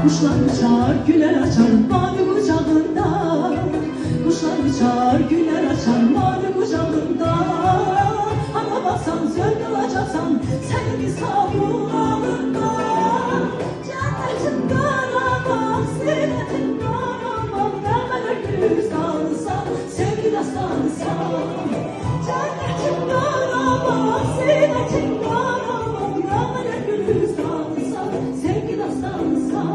Kuşlar uçar, güller açar mavi kucağında. Kuşlar uçar, güller açar mavi kucağında. Ana baksan söz alacaksan senin İstanbul'unda. Cennetin karaman, zeynetin karaman, ne kadar güzelsen, sevgi dastansan. Cennetin karaman, zeynetin karaman, ne kadar güzelsen, sevgi dastansan.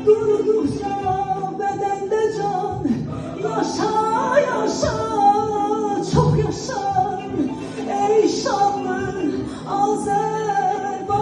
Durdukça bedende can, yaşa yaşa, çok yaşa, ey şanlı Azerbaycan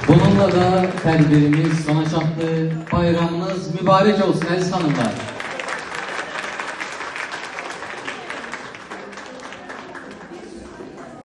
Bununla da tedbirimiz sona çatdı. Bayramınız mübarek olsun aziz hanımlar.